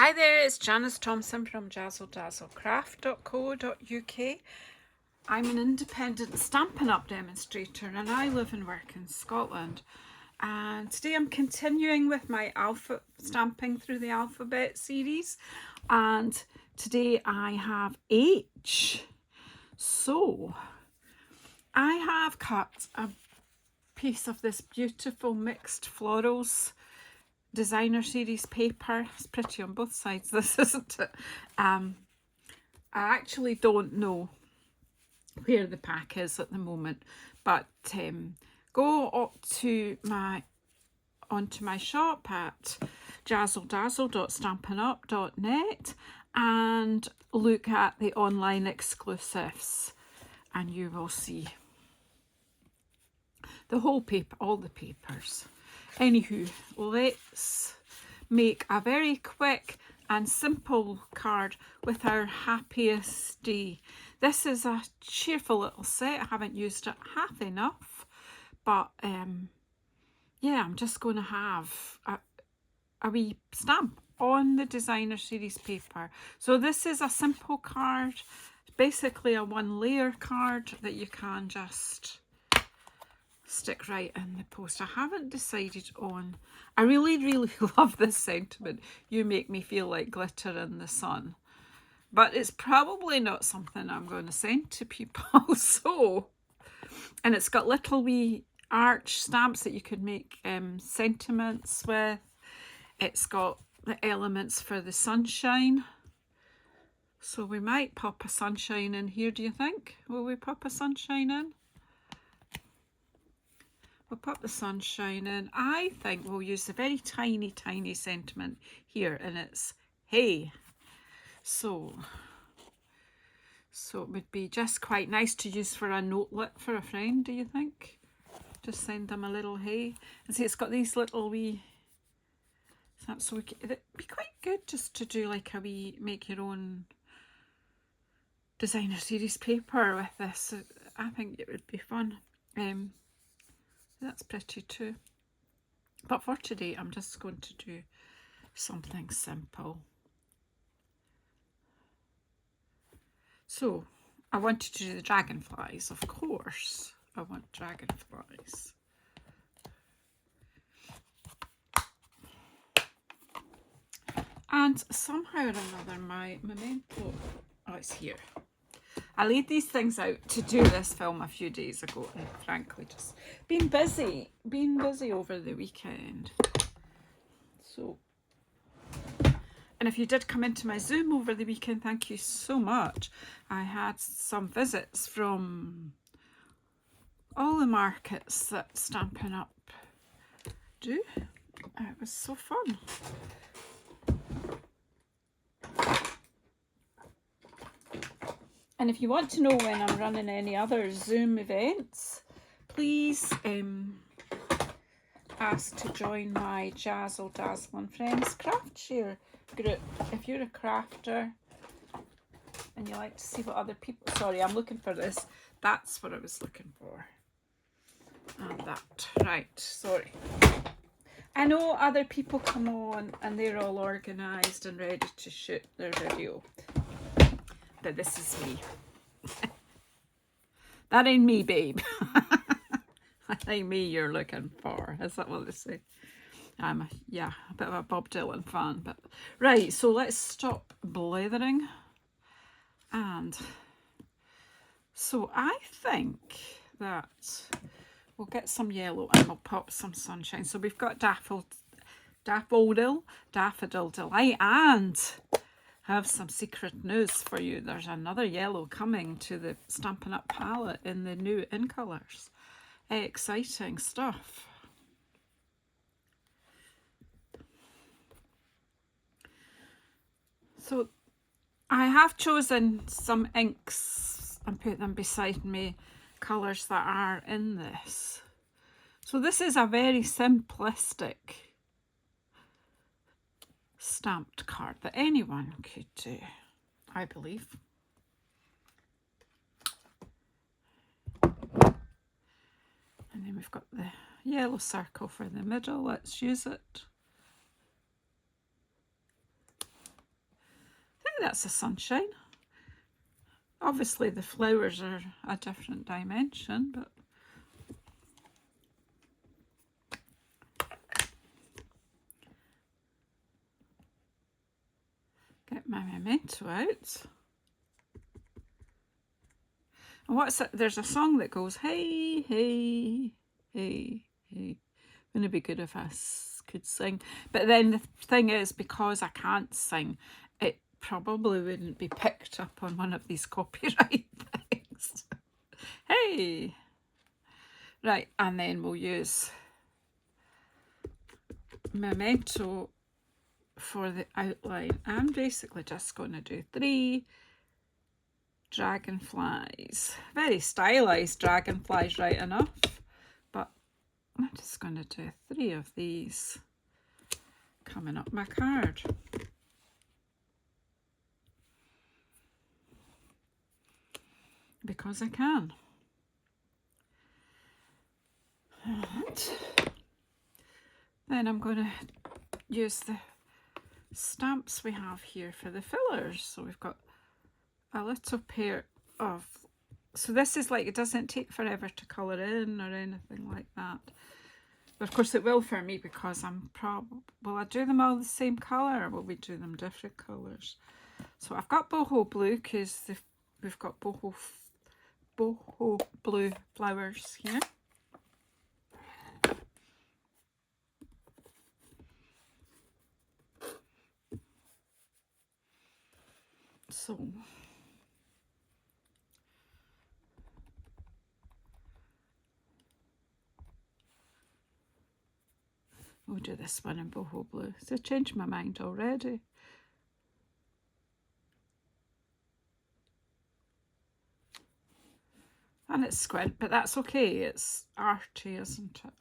Hi there, it's Janice Thomson from JazzleDazzleCraft.co.uk. I'm an independent Stampin' Up demonstrator and I live and work in Scotland. And today I'm continuing with my stamping through the alphabet series. And today I have H. So I have cut a piece of this beautiful mixed florals designer series paper. It's pretty on both sides, this, isn't it? I actually don't know where the pack is at the moment, but go up to onto my shop at JazzleDazzle.stampinup.net and look at the online exclusives, and you will see the whole paper, all the papers. Anywho, let's make a very quick and simple card with our happiest day. This is a cheerful little set. I haven't used it half enough, but yeah, I'm just going to have a wee stamp on the designer series paper. So this is a simple card, basically a one layer card that you can just stick right in the post. I haven't decided on, I really love this sentiment, you make me feel like glitter in the sun, but it's probably not something I'm going to send to people. So, and it's got little wee arch stamps that you could make sentiments with. It's got the elements for the sunshine, so we might pop a sunshine in here. Do you think? Will we pop a sunshine in? We'll pop the sunshine in. I think we'll use the very tiny sentiment here, and it's hey. So it would be just quite nice to use for a notelet for a friend, do you think? Just send them a little hey. And see, it's got these little wee, so it'd be quite good just to do like a wee, make your own designer series paper with this. I think it would be fun. That's pretty too. But for today, I'm just going to do something simple. So I wanted to do the dragonflies, of course. I want dragonflies. And somehow or another, my memento, oh, it's here. I laid these things out to do this film a few days ago, and frankly just been busy over the weekend. So, and if you did come into my Zoom over the weekend, thank you so much. I had some visits from all the markets that Stampin' Up do. It was so fun. And if you want to know when I'm running any other Zoom events, please ask to join my Jazzle Dazzle and Friends craft share group. If you're a crafter and you like to see what other people, sorry, I'm looking for this. That's what I was looking for. And that, right, sorry. I know other people come on and they're all organised and ready to shoot their video. But this is me. That ain't me, babe. That ain't me you're looking for. Is that what they say? I'm a bit of a Bob Dylan fan. But right, so let's stop blethering. And so I think that we'll get some yellow and we'll pop some sunshine. So we've got Daffodil Delight, and have some secret news for you. There's another yellow coming to the Stampin' Up palette in the new in colours. Exciting stuff. So I have chosen some inks and put them beside me, colours that are in this. So this is a very simplistic stamped card that anyone could do, I believe. And then we've got the yellow circle for the middle. Let's use it. that's the sunshine. Obviously the flowers are a different dimension, but get my memento out. And what's it? There's a song that goes, hey, hey, hey, hey. Wouldn't it be good if I could sing? But then the thing is, because I can't sing, it probably wouldn't be picked up on one of these copyright things. Hey! Right, and then we'll use memento for the outline. I'm basically just going to do 3 dragonflies. Very stylized dragonflies, right enough. But I'm just going to do 3 of these coming up my card. Because I can. And then I'm going to use the stamps we have here for the fillers. So we've got a little pair of, so this is like, it doesn't take forever to colour in or anything like that. But of course it will for me, because I'm will I do them all the same colour, or will we do them different colours? So I've got boho blue, because we've got boho blue flowers here. So we'll do this one in boho blue. So I changed my mind already. And it's squint, but that's okay. It's arty, isn't it?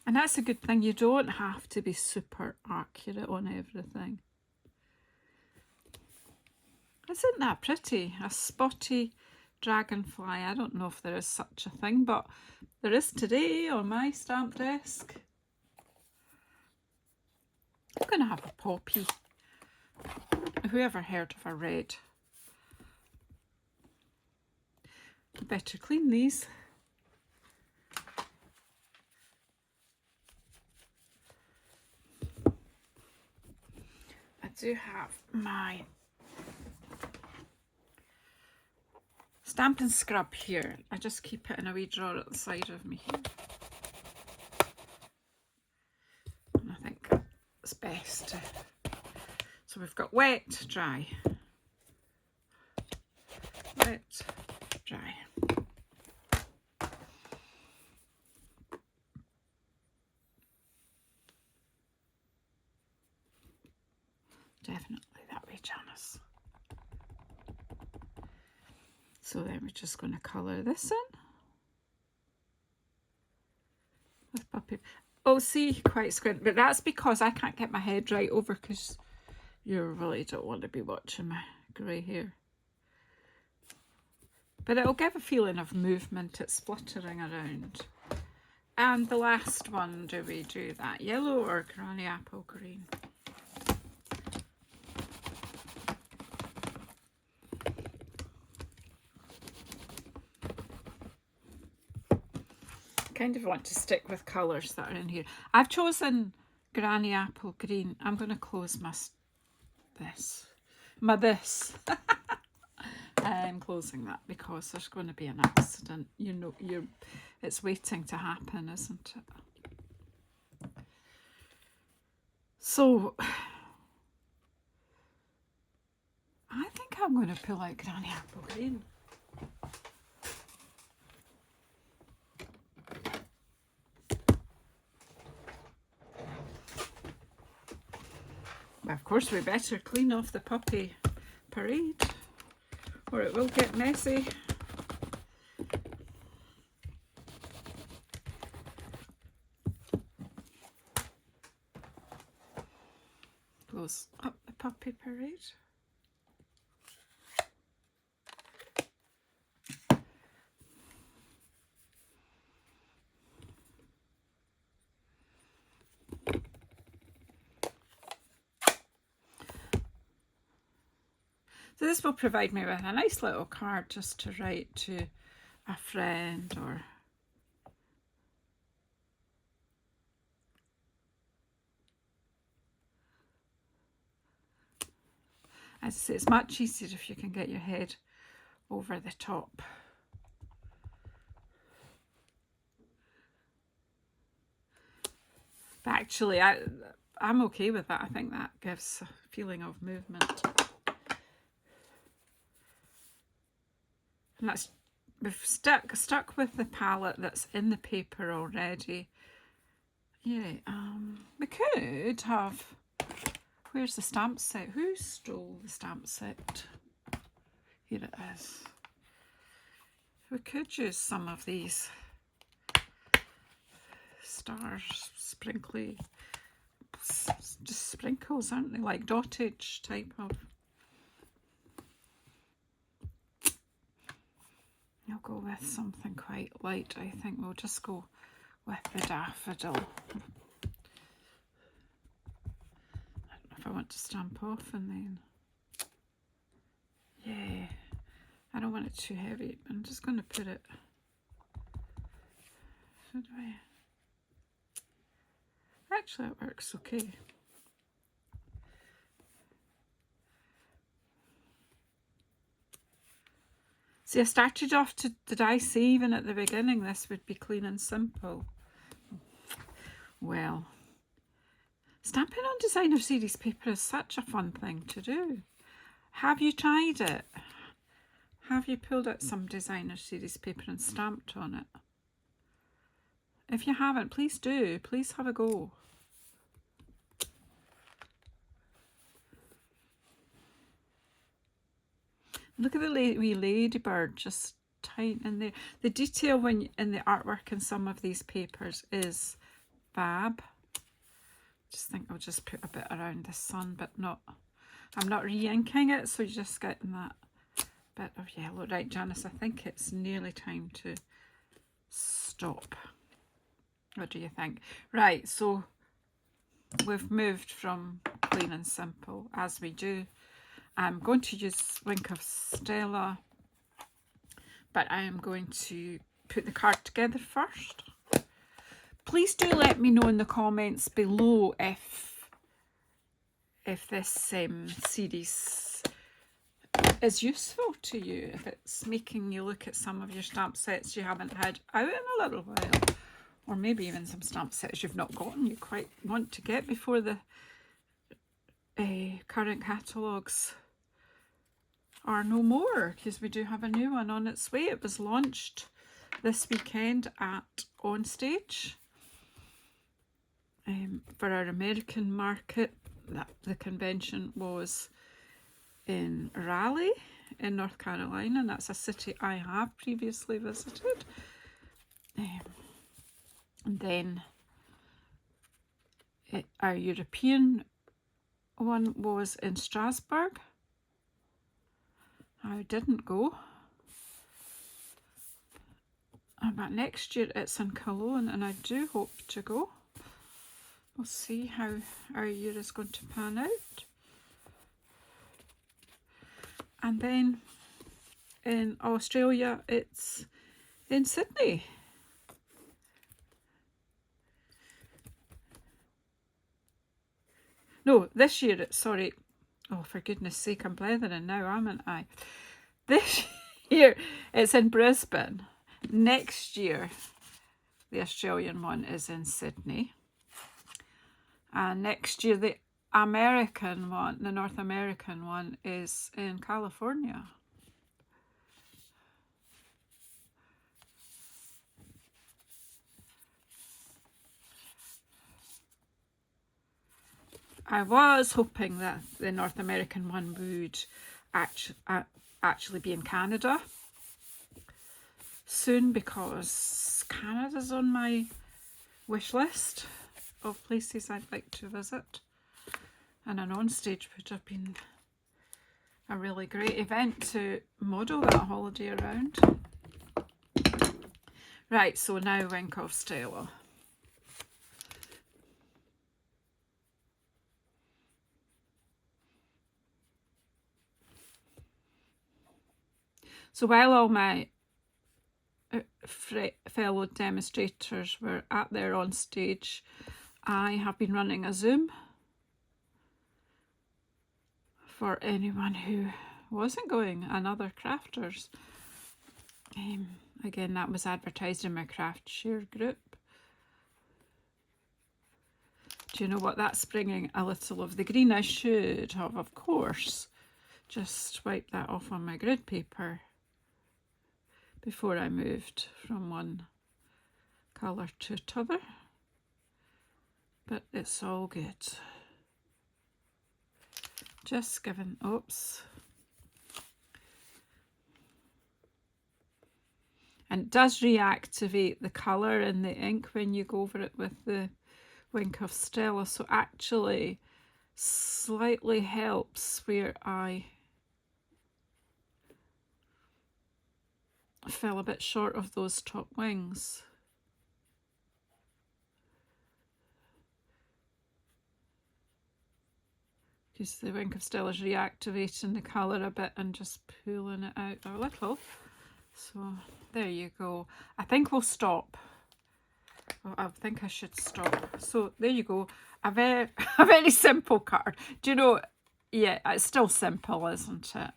And that's a good thing. You don't have to be super accurate on everything. Isn't that pretty? A spotty dragonfly. I don't know if there is such a thing, but there is today on my stamp desk. I'm going to have a poppy. Whoever heard of a red? I better clean these. I do have my Stampin' Scrub here. I just keep it in a wee drawer at the side of me here. And I think it's best. So we've got wet, dry. Wet, dry. Definitely that way, Janice. So then we're just going to colour this in with puppy. Oh, see, quite squint, but that's because I can't get my head right over, because you really don't want to be watching my grey hair. But it'll give a feeling of movement. It's fluttering around. And the last one, do we do that yellow or granny apple green? Kind of want to stick with colours that are in here. I've chosen granny apple green. I'm going to close my this. I'm closing that because there's going to be an accident. You know, it's waiting to happen, isn't it? So I think I'm going to pull out granny apple green. Of course, we better clean off the puppy parade, or it will get messy. Close up the puppy parade. So this will provide me with a nice little card just to write to a friend or as I say, it's much easier if you can get your head over the top. But actually, I'm okay with that. I think that gives a feeling of movement. And that's, we've stuck with the palette that's in the paper already. Yeah, we could have, where's the stamp set? Who stole the stamp set? Here it is. We could use some of these stars, sprinkly, just sprinkles, aren't they? Like dottage type of. I'll go with something quite light. I think we'll just go with the daffodil. I don't know if I want to stamp off and then, yeah, I don't want it too heavy. I'm just going to put it, should I? Actually, it works okay. See, I started off to, did I say even at the beginning this would be clean and simple? Well, stamping on designer series paper is such a fun thing to do. Have you tried it? Have you pulled out some designer series paper and stamped on it? If you haven't, please do. Please have a go. Look at the wee ladybird just tight in there. The detail when in the artwork in some of these papers is fab. Just think I'll just put a bit around the sun, but not, I'm not re-inking it, so you're just getting that bit of yellow. Right, Janice, I think it's nearly time to stop. What do you think? Right, so we've moved from clean and simple, as we do. I'm going to use Wink of Stella, but I am going to put the card together first. Please do let me know in the comments below if this series is useful to you, if it's making you look at some of your stamp sets you haven't had out in a little while, or maybe even some stamp sets you've not gotten you quite want to get before the current catalogues are no more, because we do have a new one on its way. It was launched this weekend at On Stage for our American market. The convention was in Raleigh in North Carolina, and that's a city I have previously visited. And then our European one was in Strasbourg. I didn't go, but next year it's in Cologne, and I do hope to go. We'll see how our year is going to pan out. And then in Australia it's in Sydney. No, this year it's, sorry, oh, for goodness sake, I'm blethering now, haven't I? This year it's in Brisbane. Next year, the Australian one is in Sydney. And next year, the American one, the North American one, is in California. I was hoping that the North American one would actually be in Canada soon, because Canada's on my wish list of places I'd like to visit, and an On Stage would have been a really great event to model that holiday around. Right, so now Wink of Stella. So while all my fellow demonstrators were out there on stage, I have been running a Zoom for anyone who wasn't going and other crafters. Again, that was advertised in my craft share group. Do you know what? That's bringing a little of the green. I should have, of course, just wiped that off on my grid paper before I moved from one colour to t'other. But it's all good. Just giving, oops. And it does reactivate the colour in the ink when you go over it with the Wink of Stella. So actually slightly helps where I fell a bit short of those top wings. Because the Wink of Stella is reactivating the colour a bit and just pulling it out a little. So there you go. I think we'll stop. Well, I think I should stop. So there you go. A very simple card. Do you know, yeah, it's still simple, isn't it?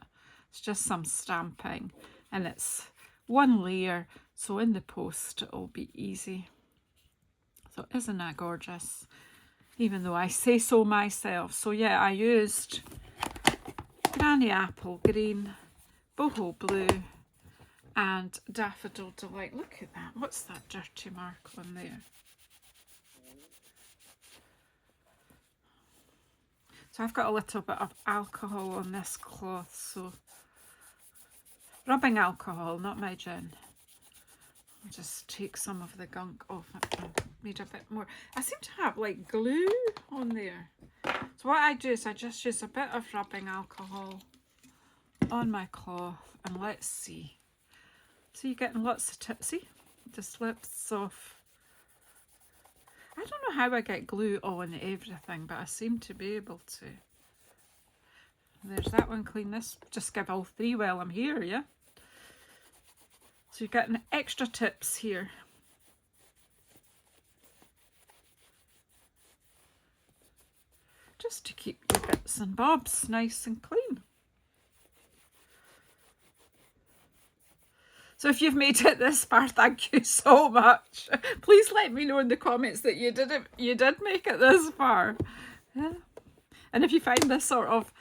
It's just some stamping and it's one layer. So in the post it'll be easy. So isn't that gorgeous? Even though I say so myself. So yeah, I used Granny Apple Green, Boho Blue, and Daffodil Delight. Look at that. What's that dirty mark on there? So I've got a little bit of alcohol on this cloth. So rubbing alcohol, not my gin. I'll just take some of the gunk off it and need a bit more. I seem to have like glue on there. So what I do is I just use a bit of rubbing alcohol on my cloth and let's see. So you're getting lots of tips. See, the slips off. I don't know how I get glue on everything, but I seem to be able to. There's that one clean. This just give all three while I'm here, yeah? So you're getting extra tips here. Just to keep the bits and bobs nice and clean. So if you've made it this far, thank you so much. Please let me know in the comments that you did make it this far. Yeah. And if you find this sort of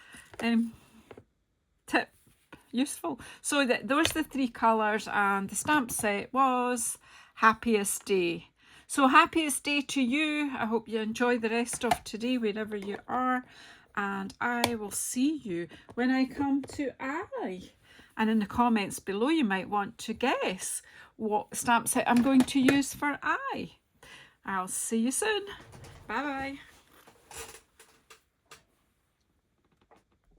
tip useful. So those are the three colours and the stamp set was Happiest Day. So happiest day to you. I hope you enjoy the rest of today wherever you are. And I will see you when I come to I. And in the comments below, you might want to guess what stamp set I'm going to use for I. I'll see you soon. Bye-bye.